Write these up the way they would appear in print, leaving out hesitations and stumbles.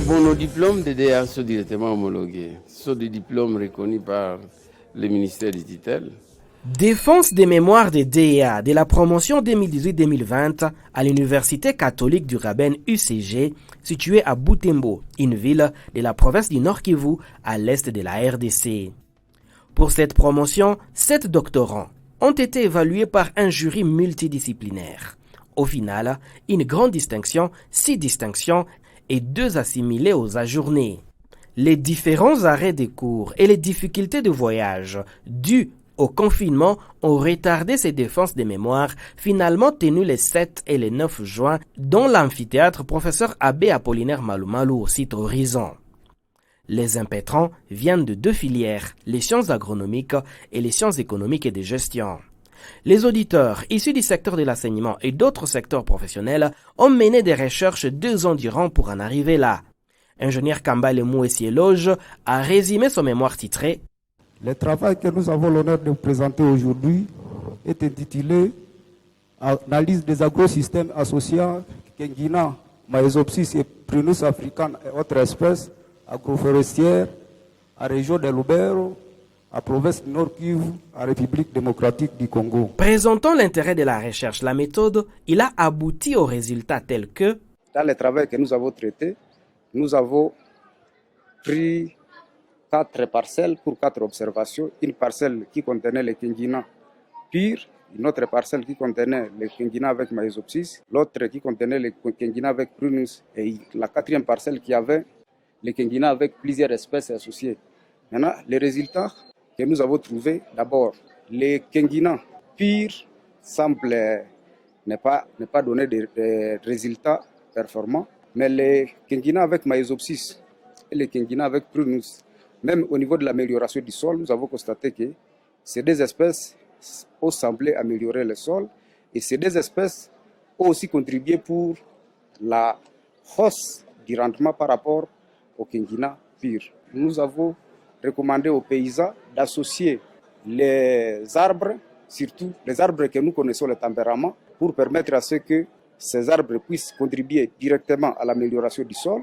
Bon, nos diplômes de DEA sont directement homologués. Ce sont des diplômes reconnus par le ministère du tutelle. Défense des mémoires des DEA de la promotion 2018-2020 à l'Université catholique du Raben UCG, située à Butembo, une ville de la province du Nord Kivu, à l'est de la RDC. Pour cette promotion, 7 doctorants ont été évalués par un jury multidisciplinaire. Au final, une grande distinction, 6 distinctions et 2 assimilés aux ajournés. Les différents arrêts des cours et les difficultés de voyage dues au confinement ont retardé ces défenses des mémoires, finalement tenues les 7 et les 9 juin dans l'amphithéâtre professeur Abbé Apollinaire Malumalu au site Horizon. Les impétrants viennent de 2 filières, les sciences agronomiques et les sciences économiques et de gestion. Les auditeurs issus du secteur de l'enseignement et d'autres secteurs professionnels ont mené des recherches 2 ans durant pour en arriver là. Ingénieur Kambale Mouessier-Loge a résumé son mémoire titré « Le travail que nous avons l'honneur de vous présenter aujourd'hui est intitulé « Analyse des agrosystèmes associant Kengina, Maezopsis et Prunus africane et autres espèces agroforestières à région de Lubero, à province du Nord Kivu, à République démocratique du Congo. » Présentant l'intérêt de la recherche, la méthode, il a abouti aux résultats tels que dans le travail que nous avons traité, nous avons pris 4 parcelles pour 4 observations. Une parcelle qui contenait les Kengina pur, une autre parcelle qui contenait les Kengina avec Maezopsis, l'autre qui contenait les Kengina avec Prunus, et la 4e parcelle qui avait les Kengina avec plusieurs espèces associées. Maintenant, les résultats que nous avons trouvés, d'abord, les Kengina purs semblent ne pas donner de résultats performants, mais les Kengina avec Maezopsis et les Kengina avec Prunus, même au niveau de l'amélioration du sol, nous avons constaté que ces 2 espèces ont semblé améliorer le sol et ces 2 espèces ont aussi contribué pour la hausse du rendement par rapport au Kengina pur. Nous avons recommandé aux paysans d'associer les arbres, surtout les arbres que nous connaissons le tempérament, pour permettre à ce que ces arbres puissent contribuer directement à l'amélioration du sol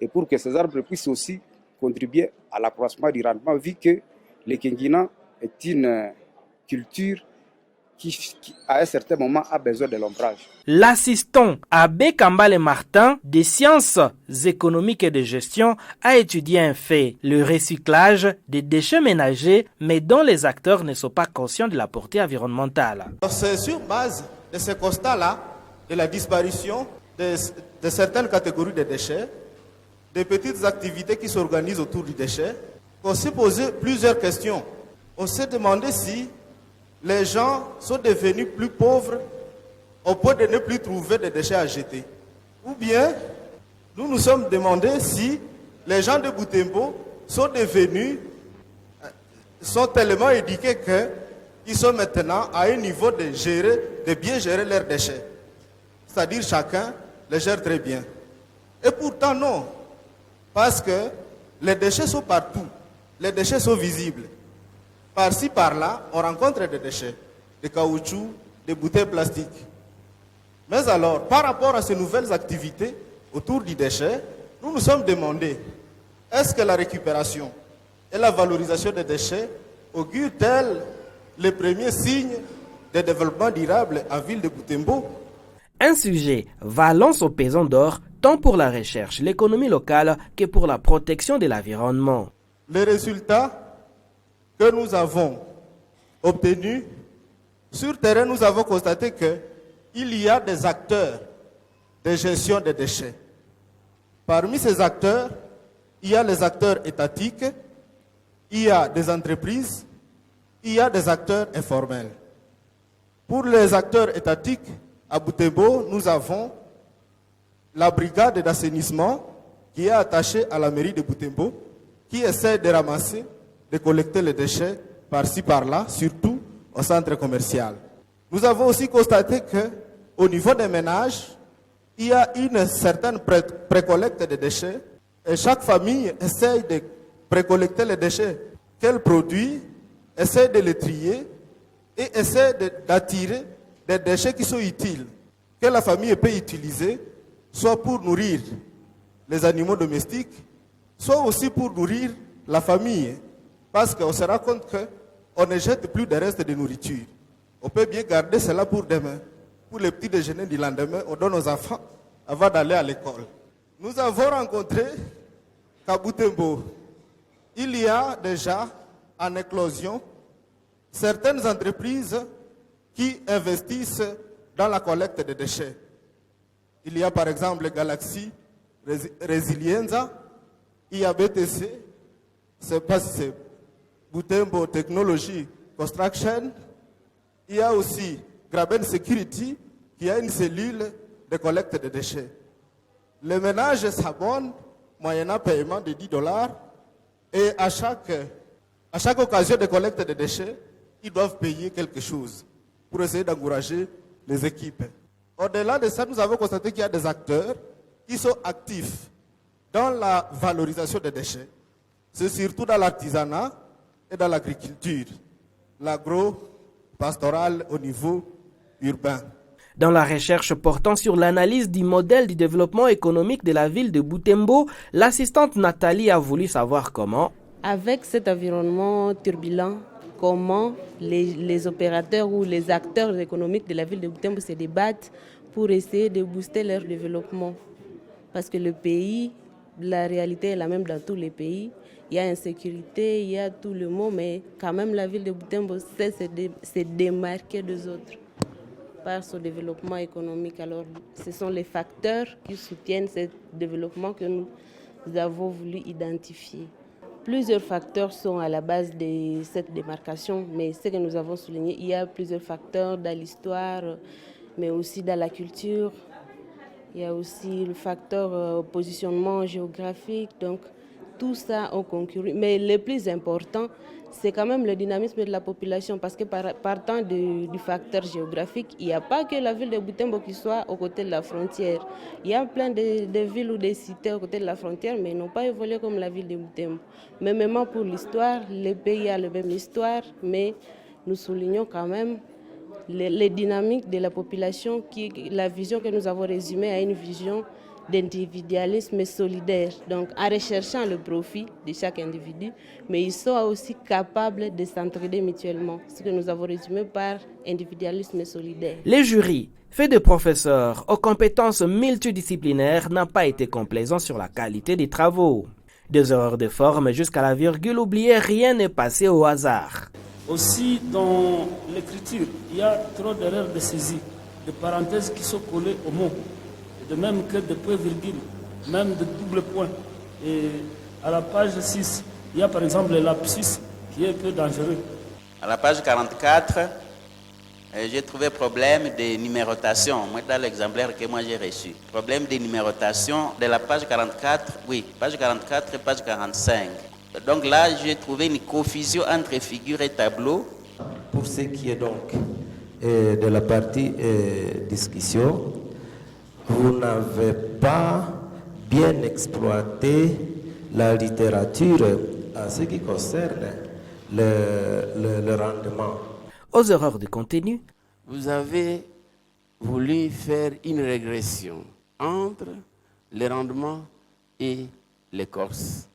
et pour que ces arbres puissent aussi contribuer à l'accroissement du rendement, vu que le Kengina est une culture qui, à un certain moment, a besoin de l'ombrage. L'assistant Abbé Kambale Martin des sciences économiques et de gestion a étudié un fait, le recyclage des déchets ménagers, mais dont les acteurs ne sont pas conscients de la portée environnementale. C'est sur base de ce constat-là, de la disparition de certaines catégories de déchets, des petites activités qui s'organisent autour du déchet, on s'est posé plusieurs questions. On s'est demandé si les gens sont devenus plus pauvres au point de ne plus trouver de déchets à jeter. Ou bien, nous nous sommes demandé si les gens de Butembo sont tellement éduqués qu'ils sont maintenant à un niveau de bien gérer leurs déchets. C'est-à-dire chacun les gère très bien. Et pourtant non. Parce que les déchets sont partout, les déchets sont visibles. Par-ci, par-là, on rencontre des déchets, des caoutchoucs, des bouteilles plastiques. Mais alors, par rapport à ces nouvelles activités autour du déchet, nous nous sommes demandé, est-ce que la récupération et la valorisation des déchets augurent-elles les premiers signes de développement durable à ville de Butembo? Un sujet valant son pesant d'or tant pour la recherche, l'économie locale que pour la protection de l'environnement. Les résultats que nous avons obtenus, sur terrain, nous avons constaté qu'il y a des acteurs de gestion des déchets. Parmi ces acteurs, il y a les acteurs étatiques, il y a des entreprises, il y a des acteurs informels. Pour les acteurs étatiques, à Butembo, nous avons la brigade d'assainissement qui est attachée à la mairie de Butembo, qui essaie de ramasser, de collecter les déchets par-ci, par-là, surtout au centre commercial. Nous avons aussi constaté qu'au niveau des ménages, il y a une certaine précollecte de déchets et chaque famille essaie de précollecter les déchets qu'elle produit essaie de les trier et essaie d'attirer des déchets qui sont utiles, que la famille peut utiliser, soit pour nourrir les animaux domestiques, soit aussi pour nourrir la famille. Parce qu'on se rend compte qu'on ne jette plus des restes de nourriture. On peut bien garder cela pour demain. Pour les petits déjeuners du lendemain, on donne aux enfants avant d'aller à l'école. Nous avons rencontré qu'à Butembo, il y a déjà en éclosion certaines entreprises qui investissent dans la collecte de déchets. Il y a par exemple Galaxy, Resilienza, il y a BTC, je ne sais pas si c'est Butembo Technology Construction, il y a aussi Graben Security qui a une cellule de collecte de déchets. Les ménages s'abonnent moyennant paiement de $10 et à chaque occasion de collecte de déchets, ils doivent payer quelque chose pour essayer d'encourager les équipes. Au-delà de ça, nous avons constaté qu'il y a des acteurs qui sont actifs dans la valorisation des déchets. C'est surtout dans l'artisanat et dans l'agriculture, l'agro-pastoral au niveau urbain. Dans la recherche portant sur l'analyse du modèle du développement économique de la ville de Butembo, l'assistante Nathalie a voulu savoir comment, avec cet environnement turbulent, comment les opérateurs ou les acteurs économiques de la ville de Butembo se débattent pour essayer de booster leur développement. Parce que le pays, la réalité est la même dans tous les pays. Il y a insécurité, il y a tout le monde, mais quand même la ville de Butembo sait se démarquer des autres par son développement économique. Alors, ce sont les facteurs qui soutiennent ce développement que nous avons voulu identifier. Plusieurs facteurs sont à la base de cette démarcation, mais ce que nous avons souligné, il y a plusieurs facteurs dans l'histoire, mais aussi dans la culture. Il y a aussi le facteur positionnement géographique, donc tout ça ont concouru. Mais le plus important, c'est quand même le dynamisme de la population, parce que partant du facteur géographique, il n'y a pas que la ville de Butembo qui soit aux côtés de la frontière. Il y a plein de villes ou de cités aux côtés de la frontière, mais ils n'ont pas évolué comme la ville de Butembo. Mais même pour l'histoire, le pays a la même histoire, mais nous soulignons quand même les dynamiques de la population, la vision que nous avons résumée à une vision d'individualisme solidaire, donc en recherchant le profit de chaque individu, mais ils sont aussi capables de s'entraider mutuellement, ce que nous avons résumé par individualisme solidaire. Les jurys, faits de professeurs aux compétences multidisciplinaires, n'ont pas été complaisants sur la qualité des travaux. Des erreurs de forme jusqu'à la virgule oubliée, rien n'est passé au hasard. Aussi, dans l'écriture, il y a trop d'erreurs de saisie, de parenthèses qui sont collées au mot, de même que de points-virgules, même de double points. Et à la page 6, il y a par exemple le lapsus qui est un peu dangereux. À la page 44, j'ai trouvé problème de numérotation. Moi, dans l'exemplaire que moi j'ai reçu. Problème de numérotation de la page 44, oui, page 44 et page 45. Donc là, j'ai trouvé une confusion entre figures et tableaux. Pour ce qui est donc de la partie discussion, vous n'avez pas bien exploité la littérature en ce qui concerne le rendement. Aux erreurs de contenu, vous avez voulu faire une régression entre les rendements et l'écorce,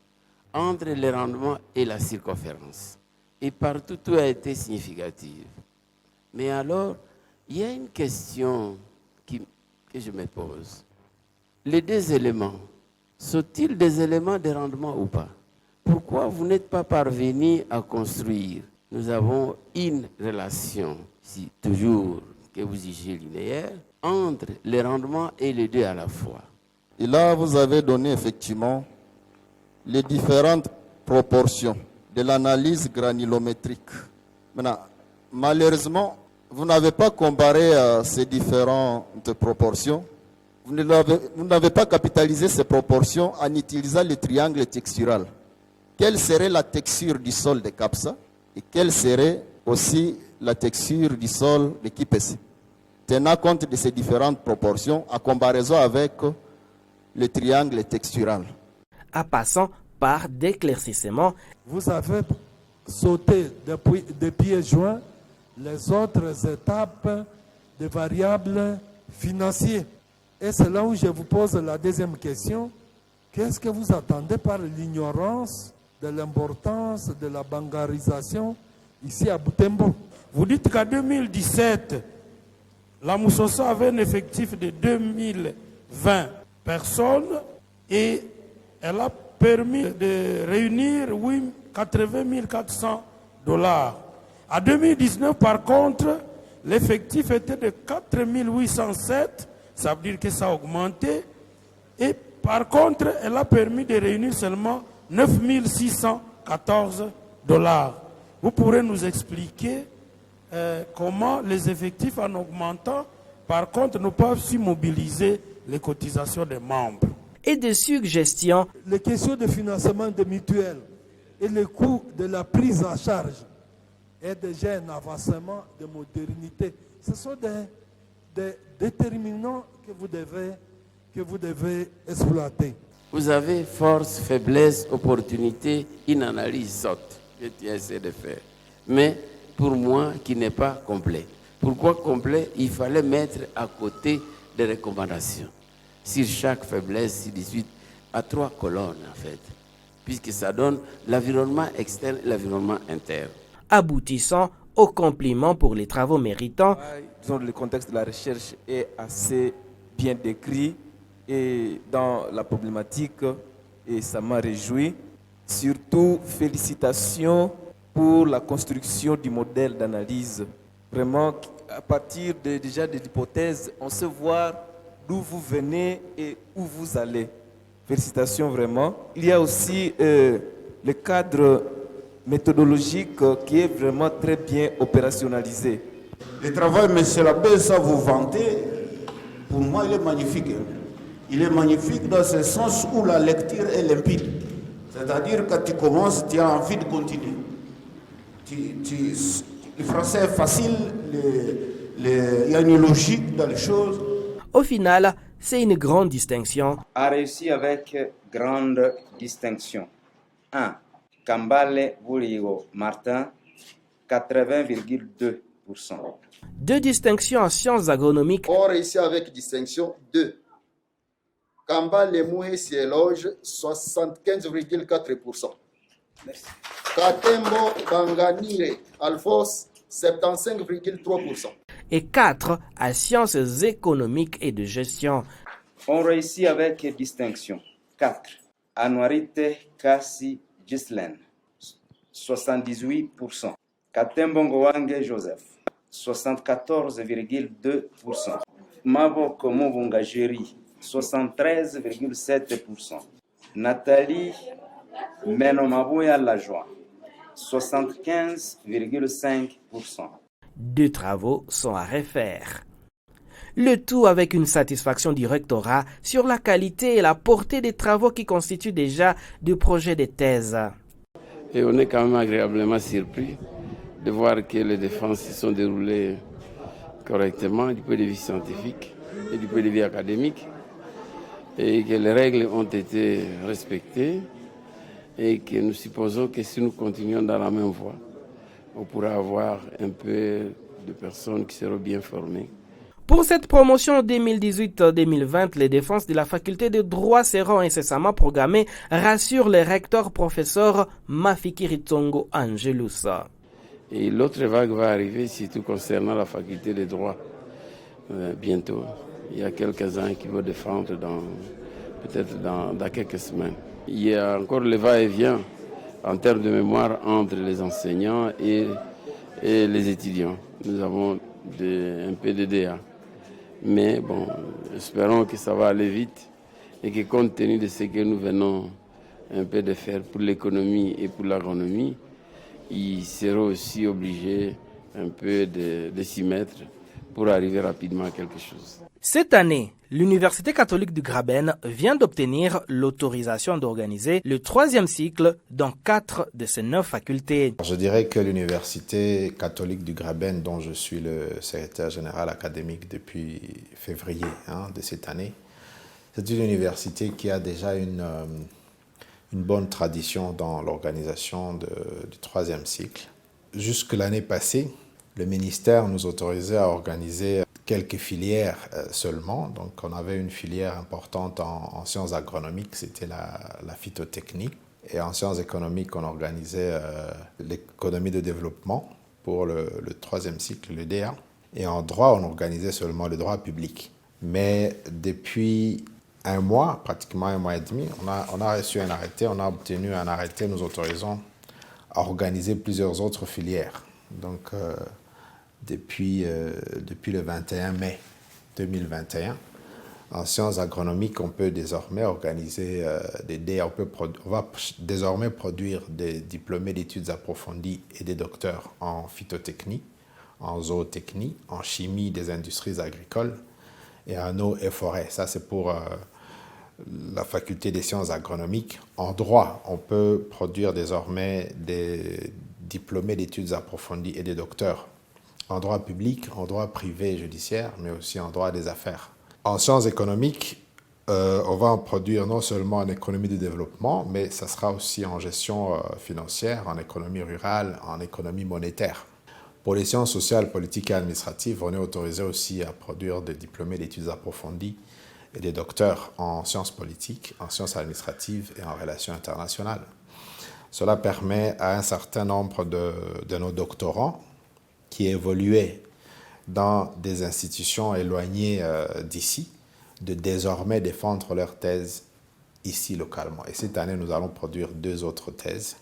entre les rendements et la circonférence. Et partout, tout a été significatif. Mais alors, il y a une question que je me pose. Les deux éléments, sont-ils des éléments de rendement ou pas? Pourquoi vous n'êtes pas parvenu à construire? Nous avons une relation, si toujours que vous jugez linéaire, entre les rendements et les deux à la fois. Et là, vous avez donné effectivement les différentes proportions de l'analyse granulométrique. Maintenant, malheureusement, vous n'avez pas comparé ces différentes proportions. Vous n'avez pas capitalisé ces proportions en utilisant le triangle textural. Quelle serait la texture du sol de Capsa et quelle serait aussi la texture du sol de Kipesi, tenant compte de ces différentes proportions en comparaison avec le triangle textural. en passant par d'éclaircissement. Vous avez sauter des pieds joints les autres étapes des variables financières. Et c'est là où je vous pose la deuxième question. Qu'est-ce que vous attendez par l'ignorance de l'importance de la bancarisation ici à Butembo? Vous dites qu'en 2017, la Moussosa avait un effectif de 2020 personnes et elle a permis de réunir 80 400 $. En 2019, par contre, l'effectif était de 4 807, ça veut dire que ça a augmenté. Et par contre, elle a permis de réunir seulement 9 614 $. Vous pourrez nous expliquer comment les effectifs en augmentant, par contre, ne peuvent pas mobiliser les cotisations des membres. Et des suggestions. Les questions de financement de mutuelles et le coût de la prise en charge est déjà un avancement de modernité. Ce sont des déterminants que vous devez exploiter. Vous avez force, faiblesse, opportunité, une analyse sorte que tu essaies de faire. Mais pour moi, qui n'est pas complet. Pourquoi complet? Il fallait mettre à côté des recommandations. Sur chaque faiblesse, ainsi de suite, à 3 colonnes en fait, puisque ça donne l'environnement externe et l'environnement interne. Aboutissant au compliment pour les travaux méritants. Disons, le contexte de la recherche est assez bien décrit et dans la problématique, et ça m'a réjoui. Surtout, félicitations pour la construction du modèle d'analyse. Vraiment, à partir déjà de l'hypothèse, on sait voir d'où vous venez et où vous allez. Félicitations vraiment. Il y a aussi le cadre méthodologique qui est vraiment très bien opérationnalisé. Le travail, M. l'abbé, ça vous vantez, pour moi, il est magnifique. Il est magnifique dans ce sens où la lecture est limpide. C'est-à-dire, quand tu commences, tu as envie de continuer. Le français est facile, il y a une logique dans les choses. Au final, c'est une grande distinction. A réussi avec grande distinction. 1. Kambale Bourigo Martin, 80,2%. 2 distinctions en sciences agronomiques. On réussit avec distinction 2. Kambale Mouhe Sieloge, 75,4%. Merci. Katembo Banganire Alphonse, 75,3%. Et 4 à sciences économiques et de gestion. On réussit avec distinction. 4. Anuarite Kassi Gislaine, 78%. Katembo Ngoange Joseph, 74,2%. Maboko Mubunga Géry, 73,7%. Nathalie Menomabouya Lajoie, 75,5%. 2 travaux sont à refaire. Le tout avec une satisfaction du rectorat sur la qualité et la portée des travaux qui constituent déjà des projets de thèse. Et on est quand même agréablement surpris de voir que les défenses se sont déroulées correctement du point de vue scientifique et du point de vue académique, et que les règles ont été respectées, et que nous supposons que si nous continuons dans la même voie, on pourra avoir un peu de personnes qui seront bien formées. Pour cette promotion 2018-2020, les défenses de la faculté de droit seront incessamment programmées, rassure le recteur professeur Mafikiri Tsongo Angelus. Et l'autre vague va arriver, surtout concernant la faculté de droit, bientôt. Il y a quelques-uns qui vont défendre peut-être dans quelques semaines. Il y a encore le va-et-vient en termes de mémoire entre les enseignants et les étudiants. Nous avons un peu de DA. Mais bon, espérons que ça va aller vite et que compte tenu de ce que nous venons un peu de faire pour l'économie et pour l'agronomie, ils seront aussi obligés un peu de s'y mettre pour arriver rapidement à quelque chose. Cette année, l'Université catholique du Graben vient d'obtenir l'autorisation d'organiser le 3e cycle dans 4 de ses 9 facultés. Je dirais que l'Université catholique du Graben, dont je suis le secrétaire général académique depuis février de cette année, c'est une université qui a déjà une une bonne tradition dans l'organisation du troisième cycle. Jusque l'année passée, le ministère nous autorisait à organiser quelques filières seulement. Donc on avait une filière importante en sciences agronomiques, c'était la phytotechnie. Et en sciences économiques, on organisait l'économie de développement pour le troisième cycle, le DA. Et en droit, on organisait seulement le droit public. Mais depuis un mois, pratiquement un mois et demi, on a reçu un arrêté, on a obtenu un arrêté nous autorisant à organiser plusieurs autres filières. Donc, depuis le 21 mai 2021, en sciences agronomiques, on peut désormais organiser des DA. On va désormais produire des diplômés d'études approfondies et des docteurs en phytotechnie, en zootechnie, en chimie des industries agricoles et en eau et forêt. Ça, c'est pour la faculté des sciences agronomiques. En droit, on peut produire désormais des diplômés d'études approfondies et des docteurs en droit public, en droit privé et judiciaire, mais aussi en droit des affaires. En sciences économiques, on va en produire non seulement en économie de développement, mais ça sera aussi en gestion financière, en économie rurale, en économie monétaire. Pour les sciences sociales, politiques et administratives, on est autorisé aussi à produire des diplômés d'études approfondies et des docteurs en sciences politiques, en sciences administratives et en relations internationales. Cela permet à un certain nombre de nos doctorants qui évoluaient dans des institutions éloignées d'ici, de désormais défendre leur thèse ici localement. Et cette année, nous allons produire 2 autres thèses.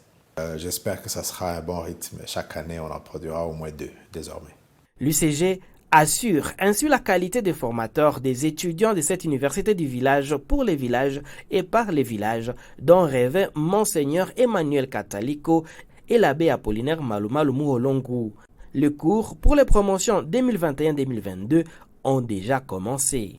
J'espère que ça sera un bon rythme. Chaque année, on en produira au moins 2 désormais. L'UCG assure ainsi la qualité des formateurs des étudiants de cette université du village pour les villages et par les villages, dont rêvait Monseigneur Emmanuel Catalico et l'abbé Apollinaire Malumalu Muholongu. Les cours pour les promotions 2021-2022 ont déjà commencé.